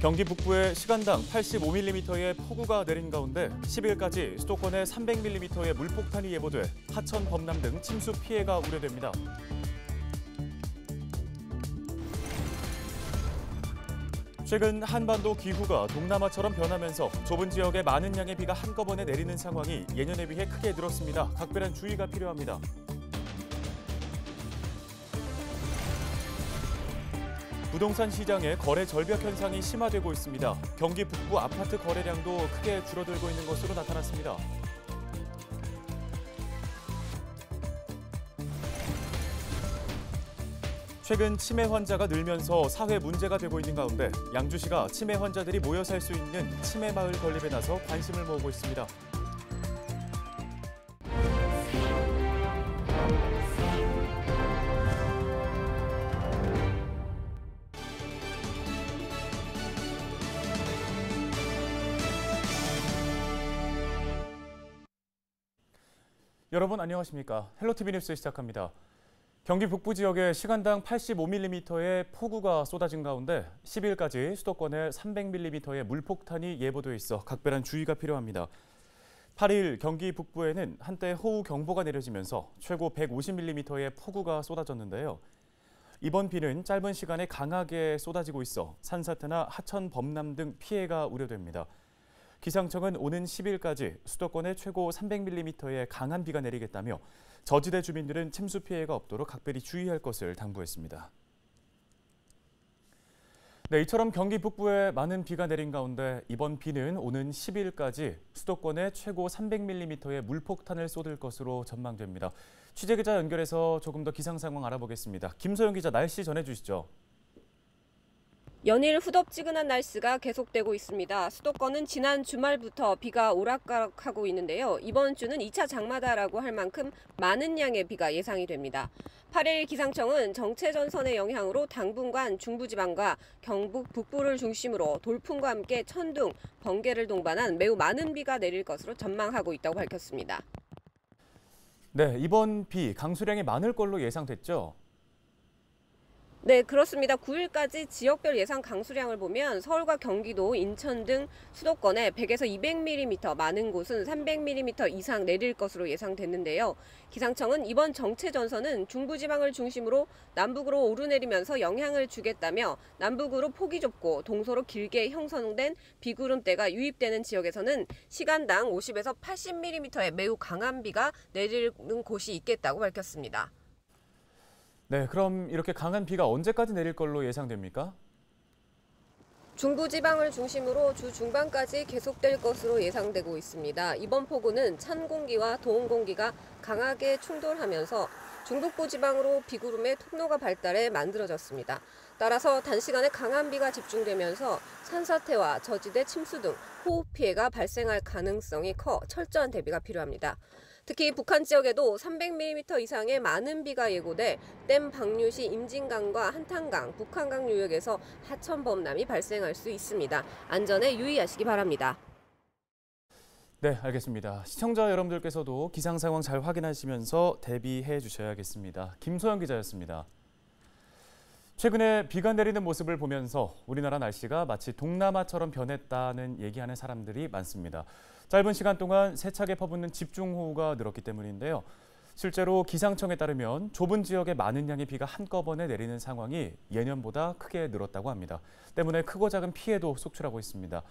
경기 북부에 시간당 85mm의 폭우가 내린 가운데 10일까지 수도권에 300mm의 물폭탄이 예보돼 하천, 범람 등 침수 피해가 우려됩니다. 최근 한반도 기후가 동남아처럼 변하면서 좁은 지역에 많은 양의 비가 한꺼번에 내리는 상황이 예년에 비해 크게 늘었습니다. 각별한 주의가 필요합니다. 부동산 시장에 거래 절벽 현상이 심화되고 있습니다. 경기 북부 아파트 거래량도 크게 줄어들고 있는 것으로 나타났습니다. 최근 치매 환자가 늘면서 사회 문제가 되고 있는 가운데 양주시가 치매 환자들이 모여 살 수 있는 치매 마을 건립에 나서 관심을 모으고 있습니다. 여러분 안녕하십니까? 헬로티비 뉴스 시작합니다. 경기 북부 지역에 시간당 85mm의 폭우가 쏟아진 가운데 10일까지 수도권에 300mm의 물폭탄이 예보돼 있어 각별한 주의가 필요합니다. 8일 경기 북부에는 한때 호우 경보가 내려지면서 최고 150mm의 폭우가 쏟아졌는데요. 이번 비는 짧은 시간에 강하게 쏟아지고 있어 산사태나 하천 범람 등 피해가 우려됩니다. 기상청은 오는 10일까지 수도권에 최고 300mm의 강한 비가 내리겠다며 저지대 주민들은 침수 피해가 없도록 각별히 주의할 것을 당부했습니다. 네, 이처럼 경기 북부에 많은 비가 내린 가운데 이번 비는 오는 10일까지 수도권에 최고 300mm의 물폭탄을 쏟을 것으로 전망됩니다. 취재기자 연결해서 조금 더 기상 상황 알아보겠습니다. 김소영 기자 날씨 전해주시죠. 연일 후덥지근한 날씨가 계속되고 있습니다. 수도권은 지난 주말부터 비가 오락가락하고 있는데요. 이번 주는 2차 장마다라고 할 만큼 많은 양의 비가 예상이 됩니다. 8일 기상청은 정체전선의 영향으로 당분간 중부지방과 경북 북부를 중심으로 돌풍과 함께 천둥, 번개를 동반한 매우 많은 비가 내릴 것으로 전망하고 있다고 밝혔습니다. 네, 이번 비 강수량이 많을 걸로 예상됐죠? 네, 그렇습니다. 9일까지 지역별 예상 강수량을 보면 서울과 경기도, 인천 등 수도권에 100에서 200mm, 많은 곳은 300mm 이상 내릴 것으로 예상됐는데요. 기상청은 이번 정체전선은 중부지방을 중심으로 남북으로 오르내리면서 영향을 주겠다며 남북으로 폭이 좁고 동서로 길게 형성된 비구름대가 유입되는 지역에서는 시간당 50에서 80mm의 매우 강한 비가 내리는 곳이 있겠다고 밝혔습니다. 네, 그럼 이렇게 강한 비가 언제까지 내릴 걸로 예상됩니까? 중부지방을 중심으로 주 중반까지 계속될 것으로 예상되고 있습니다. 이번 폭우는 찬 공기와 더운 공기가 강하게 충돌하면서 중북부 지방으로 비구름의 통로가 발달해 만들어졌습니다. 따라서 단시간에 강한 비가 집중되면서 산사태와 저지대 침수 등 호우 피해가 발생할 가능성이 커 철저한 대비가 필요합니다. 특히 북한 지역에도 300mm 이상의 많은 비가 예고돼 댐 방류시 임진강과 한탄강, 북한강 유역에서 하천 범람이 발생할 수 있습니다. 안전에 유의하시기 바랍니다. 네, 알겠습니다. 시청자 여러분들께서도 기상 상황 잘 확인하시면서 대비해 주셔야겠습니다. 김소영 기자였습니다. 최근에 비가 내리는 모습을 보면서 우리나라 날씨가 마치 동남아처럼 변했다는 얘기하는 사람들이 많습니다. 짧은 시간 동안 세차게 퍼붓는 집중호우가 늘었기 때문인데요. 실제로 기상청에 따르면 좁은 지역에 많은 양의 비가 한꺼번에 내리는 상황이 예년보다 크게 늘었다고 합니다. 때문에 크고 작은 피해도 속출하고 있습니다.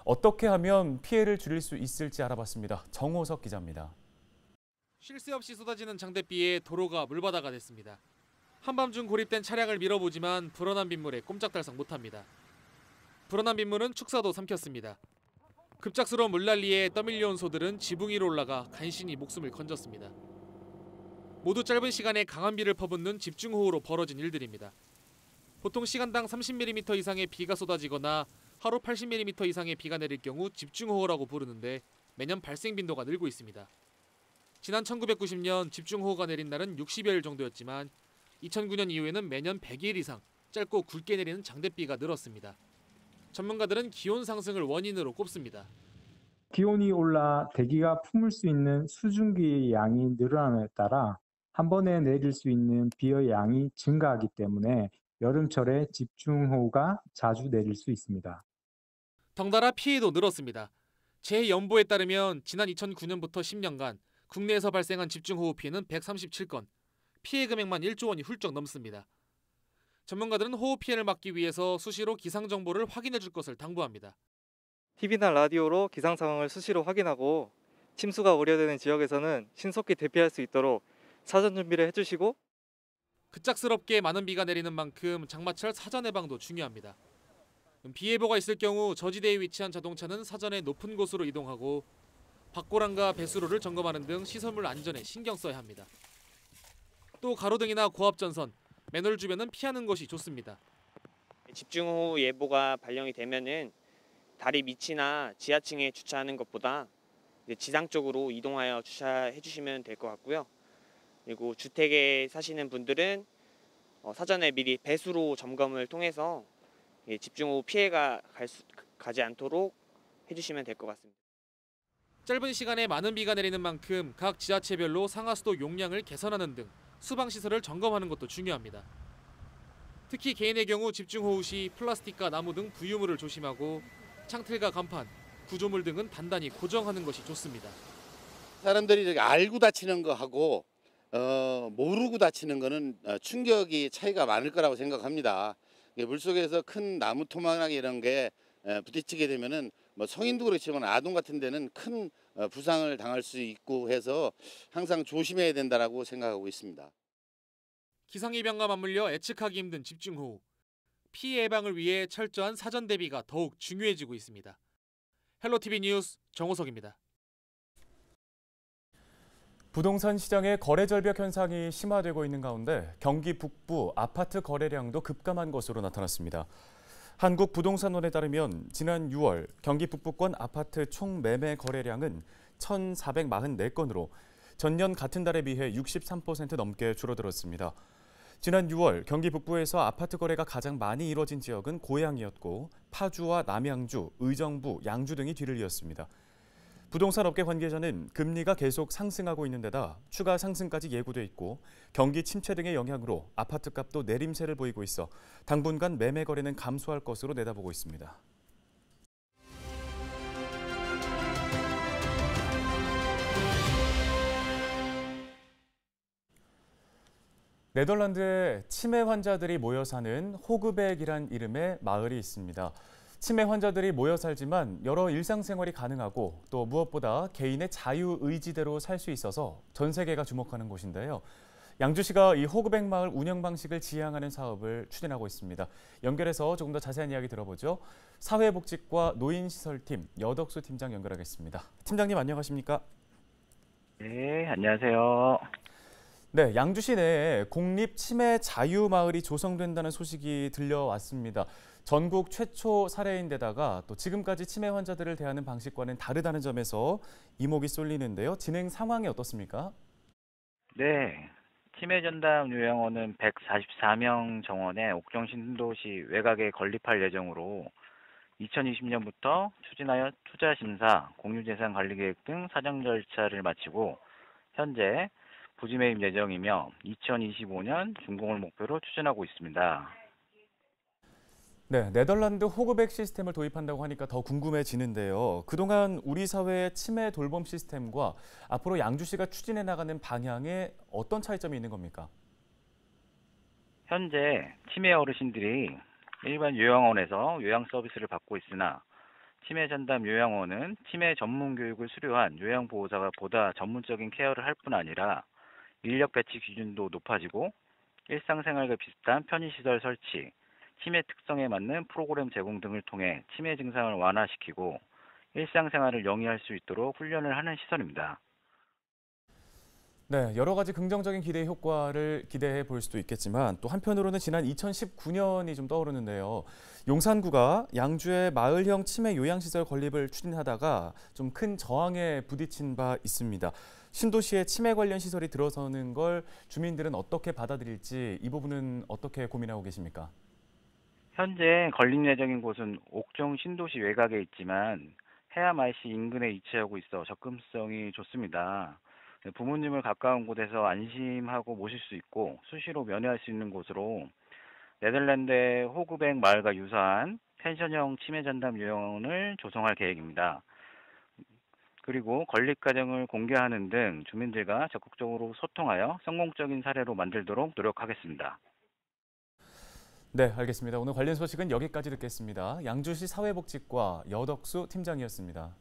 어떻게 하면 피해를 줄일 수 있을지 알아봤습니다. 정호석 기자입니다. 쉴 새 없이 쏟아지는 장대비에 도로가 물바다가 됐습니다. 한밤중 고립된 차량을 밀어보지만 불어난 빗물에 꼼짝달싹 못합니다. 불어난 빗물은 축사도 삼켰습니다. 급작스러운 물난리에 떠밀려온 소들은 지붕 위로 올라가 간신히 목숨을 건졌습니다. 모두 짧은 시간에 강한 비를 퍼붓는 집중호우로 벌어진 일들입니다. 보통 시간당 30mm 이상의 비가 쏟아지거나 하루 80mm 이상의 비가 내릴 경우 집중호우라고 부르는데 매년 발생 빈도가 늘고 있습니다. 지난 1990년 집중호우가 내린 날은 60여일 정도였지만 2009년 이후에는 매년 100일 이상 짧고 굵게 내리는 장대비가 늘었습니다. 전문가들은 기온 상승을 원인으로 꼽습니다. 기온이 올라 대기가 품을 수 있는 수증기의 양이 늘어남에 따라 한 번에 내릴 수 있는 비의 양이 증가하기 때문에 여름철에 집중호우가 자주 내릴 수 있습니다. 덩달아 피해도 늘었습니다. 재해연보에 따르면 지난 2009년부터 10년간 국내에서 발생한 집중호우 피해는 137건, 피해 금액만 1조 원이 훌쩍 넘습니다. 전문가들은 호우 피해를 막기 위해서 수시로 기상 정보를 확인해 줄 것을 당부합니다. TV나 라디오로 기상 상황을 수시로 확인하고 침수가 우려되는 지역에서는 신속히 대피할 수 있도록 사전 준비를 해주시고 급작스럽게 많은 비가 내리는 만큼 장마철 사전 예방도 중요합니다. 비 예보가 있을 경우 저지대에 위치한 자동차는 사전에 높은 곳으로 이동하고 박고랑과 배수로를 점검하는 등 시설물 안전에 신경 써야 합니다. 또 가로등이나 고압전선, 맨홀 주변은 피하는 것이 좋습니다. 집중호우 예보가 발령이 되면은 다리 밑이나 지하층에 주차하는 것보다 지상 쪽으로 이동하여 주차해 주시면 될 것 같고요. 그리고 주택에 사시는 분들은 사전에 미리 배수로 점검을 통해서 집중호우 피해가 가지 않도록 해주시면 될 것 같습니다. 짧은 시간에 많은 비가 내리는 만큼 각 지자체별로 상하수도 용량을 개선하는 등 수방시설을 점검하는 것도 중요합니다. 특히 개인의 경우 집중호우 시 플라스틱과 나무 등 부유물을 조심하고 창틀과 간판, 구조물 등은 단단히 고정하는 것이 좋습니다. 사람들이 알고 다치는 거하고 모르고 다치는 거는 충격이 차이가 많을 거라고 생각합니다. 물속에서 큰 나무 토막이나 이런 게 부딪히게 되면은 뭐 성인도 그렇지만 아동 같은 데는 큰 부상을 당할 수 있고 해서 항상 조심해야 된다라고 생각하고 있습니다. 기상이변과 맞물려 예측하기 힘든 집중호우. 피해 예방을 위해 철저한 사전 대비가 더욱 중요해지고 있습니다. 헬로티비 뉴스 정호석입니다. 부동산 시장의 거래 절벽 현상이 심화되고 있는 가운데 경기 북부 아파트 거래량도 급감한 것으로 나타났습니다. 한국부동산원에 따르면 지난 6월 경기 북부권 아파트 총 매매 거래량은 1,444건으로 전년 같은 달에 비해 63% 넘게 줄어들었습니다. 지난 6월 경기 북부에서 아파트 거래가 가장 많이 이뤄진 지역은 고양이였고 파주와 남양주, 의정부, 양주 등이 뒤를 이었습니다. 부동산 업계 관계자는 금리가 계속 상승하고 있는 데다 추가 상승까지 예고돼 있고 경기 침체 등의 영향으로 아파트 값도 내림세를 보이고 있어 당분간 매매 거래는 감소할 것으로 내다보고 있습니다. 네덜란드에 치매 환자들이 모여 사는 호그백이란 이름의 마을이 있습니다. 치매 환자들이 모여 살지만 여러 일상생활이 가능하고 또 무엇보다 개인의 자유의지대로 살 수 있어서 전 세계가 주목하는 곳인데요. 양주시가 이 호그백 마을 운영 방식을 지향하는 사업을 추진하고 있습니다. 연결해서 조금 더 자세한 이야기 들어보죠. 사회복지과 노인시설팀 여덕수 팀장 연결하겠습니다. 팀장님 안녕하십니까? 네, 안녕하세요. 네, 양주시 내에 공립 치매 자유마을이 조성된다는 소식이 들려왔습니다. 전국 최초 사례인데다가 또 지금까지 치매 환자들을 대하는 방식과는 다르다는 점에서 이목이 쏠리는데요. 진행 상황이 어떻습니까? 네, 치매 전담 요양원은 144명 정원의 옥정 신도시 외곽에 건립할 예정으로 2020년부터 추진하여 투자 심사, 공유재산 관리 계획 등 사정 절차를 마치고 현재 부지 매입 예정이며 2025년 준공을 목표로 추진하고 있습니다. 네, 네덜란드 호그백 시스템을 도입한다고 하니까 더 궁금해지는데요. 그동안 우리 사회의 치매 돌봄 시스템과 앞으로 양주시가 추진해 나가는 방향에 어떤 차이점이 있는 겁니까? 현재 치매 어르신들이 일반 요양원에서 요양 서비스를 받고 있으나 치매 전담 요양원은 치매 전문 교육을 수료한 요양보호자가 보다 전문적인 케어를 할 뿐 아니라 인력 배치 기준도 높아지고 일상생활과 비슷한 편의시설 설치, 치매 특성에 맞는 프로그램 제공 등을 통해 치매 증상을 완화시키고 일상생활을 영위할 수 있도록 훈련을 하는 시설입니다. 네, 여러 가지 긍정적인 기대 효과를 기대해 볼 수도 있겠지만 또 한편으로는 지난 2019년이 좀 떠오르는데요. 용산구가 양주의 마을형 치매 요양시설 건립을 추진하다가 좀 큰 저항에 부딪힌 바 있습니다. 신도시에 치매 관련 시설이 들어서는 걸 주민들은 어떻게 받아들일지 이 부분은 어떻게 고민하고 계십니까? 현재 건립 예정인 곳은 옥정 신도시 외곽에 있지만 해암 IC 인근에 위치하고 있어 접근성이 좋습니다. 부모님을 가까운 곳에서 안심하고 모실 수 있고 수시로 면회할 수 있는 곳으로 네덜란드의 호그백 마을과 유사한 펜션형 치매 전담 요양원을 조성할 계획입니다. 그리고 건립 과정을 공개하는 등 주민들과 적극적으로 소통하여 성공적인 사례로 만들도록 노력하겠습니다. 네, 알겠습니다. 오늘 관련 소식은 여기까지 듣겠습니다. 양주시 사회복지과 여덕수 팀장이었습니다.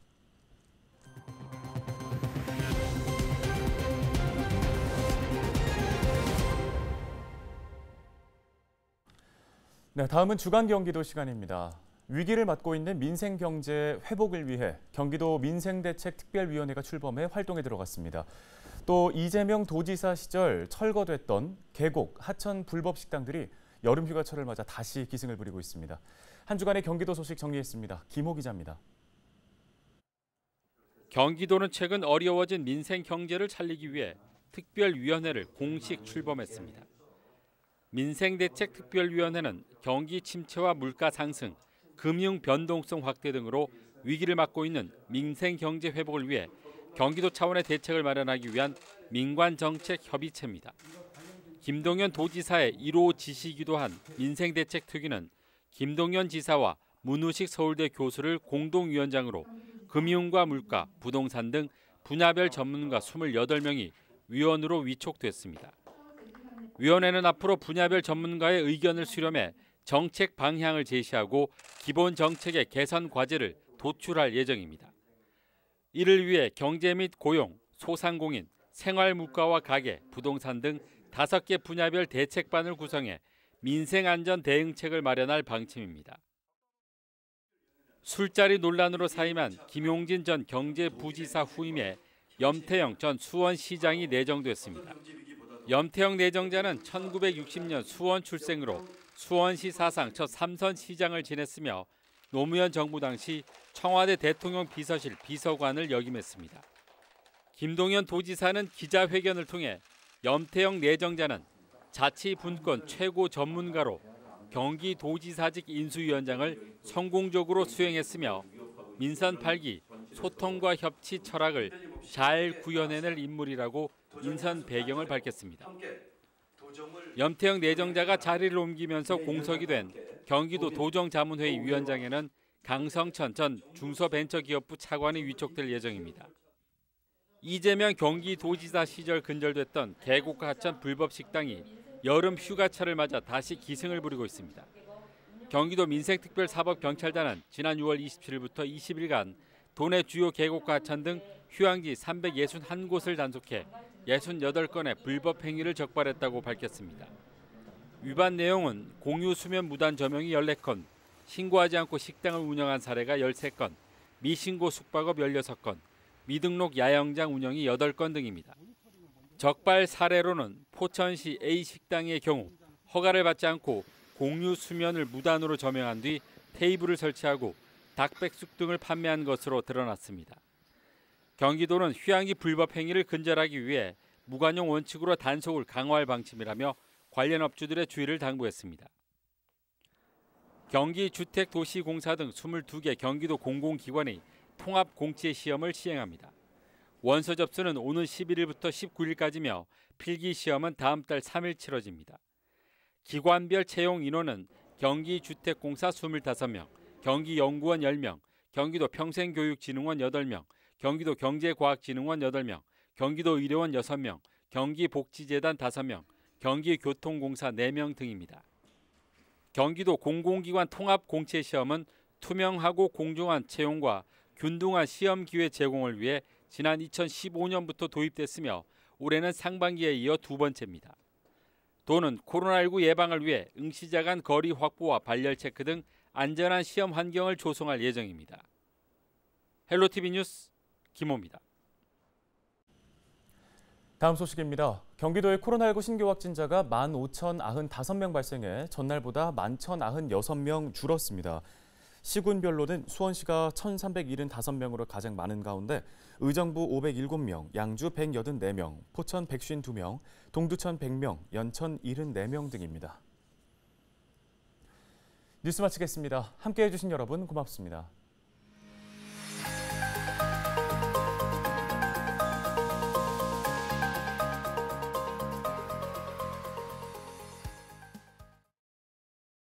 네, 다음은 주간 경기도 시간입니다. 위기를 맞고 있는 민생경제 회복을 위해 경기도 민생대책특별위원회가 출범해 활동에 들어갔습니다. 또 이재명 도지사 시절 철거됐던 계곡, 하천 불법 식당들이 여름 휴가철을 맞아 다시 기승을 부리고 있습니다. 한 주간의 경기도 소식 정리했습니다. 김호 기자입니다. 경기도는 최근 어려워진 민생 경제를 살리기 위해 특별위원회를 공식 출범했습니다. 민생대책특별위원회는 경기 침체와 물가 상승, 금융 변동성 확대 등으로 위기를 맞고 있는 민생 경제 회복을 위해 경기도 차원의 대책을 마련하기 위한 민관정책협의체입니다. 김동연 도지사의 1호 지시이기도 한 민생대책특위는 김동연 지사와 문우식 서울대 교수를 공동위원장으로 금융과 물가, 부동산 등 분야별 전문가 28명이 위원으로 위촉됐습니다. 위원회는 앞으로 분야별 전문가의 의견을 수렴해 정책 방향을 제시하고 기본 정책의 개선 과제를 도출할 예정입니다. 이를 위해 경제 및 고용, 소상공인, 생활물가와 가계, 부동산 등 5개 분야별 대책반을 구성해 민생안전 대응책을 마련할 방침입니다. 술자리 논란으로 사임한 김용진 전 경제부지사 후임에 염태영 전 수원시장이 내정됐습니다. 염태영 내정자는 1960년 수원 출생으로 수원시 사상 첫 3선 시장을 지냈으며 노무현 정부 당시 청와대 대통령 비서실 비서관을 역임했습니다. 김동연 도지사는 기자회견을 통해 염태영 내정자는 자치분권 최고 전문가로 경기도지사직 인수위원장을 성공적으로 수행했으며 민선 8기 소통과 협치 철학을 잘 구현해낼 인물이라고 인선 배경을 밝혔습니다. 염태영 내정자가 자리를 옮기면서 공석이 된 경기도 도정자문회의 위원장에는 강성천 전 중소벤처기업부 차관이 위촉될 예정입니다. 이재명 경기도지사 시절 근절됐던 계곡 하천 불법 식당이 여름 휴가철을 맞아 다시 기승을 부리고 있습니다. 경기도 민생특별사법경찰단은 지난 6월 27일부터 20일간 도내 주요 계곡과 하천 등 휴양지 361곳을 단속해 68건의 불법 행위를 적발했다고 밝혔습니다. 위반 내용은 공유 수면 무단 점용이 14건, 신고하지 않고 식당을 운영한 사례가 13건, 미신고 숙박업 16건, 미등록 야영장 운영이 8건 등입니다. 적발 사례로는 포천시 A 식당의 경우 허가를 받지 않고 공유 수면을 무단으로 점용한 뒤 테이블을 설치하고 닭백숙 등을 판매한 것으로 드러났습니다. 경기도는 휴양지 불법 행위를 근절하기 위해 무관용 원칙으로 단속을 강화할 방침이라며 관련 업주들의 주의를 당부했습니다. 경기주택도시공사 등 22개 경기도 공공기관이 통합공채 시험을 시행합니다. 원서 접수는 오는 11일부터 19일까지며 필기시험은 다음 달 3일 치러집니다. 기관별 채용 인원은 경기주택공사 25명, 경기연구원 10명, 경기도 평생교육진흥원 8명, 경기도 경제과학진흥원 8명, 경기도 의료원 6명, 경기복지재단 5명, 경기교통공사 4명 등입니다. 경기도 공공기관 통합공채시험은 투명하고 공정한 채용과 균등한 시험 기회 제공을 위해 지난 2015년부터 도입됐으며 올해는 상반기에 이어 2번째입니다. 도는 코로나19 예방을 위해 응시자 간 거리 확보와 발열 체크 등 안전한 시험 환경을 조성할 예정입니다. 헬로티비 뉴스 김호입니다. 다음 소식입니다. 경기도의 코로나19 신규 확진자가 15,095명 발생해 전날보다 11,096명 줄었습니다. 시군별로는 수원시가 1,375명으로 가장 많은 가운데 의정부 507명, 양주 184명, 포천 152명, 동두천 100명, 연천 74명 등입니다. 뉴스 마치겠습니다. 함께해 주신 여러분 고맙습니다.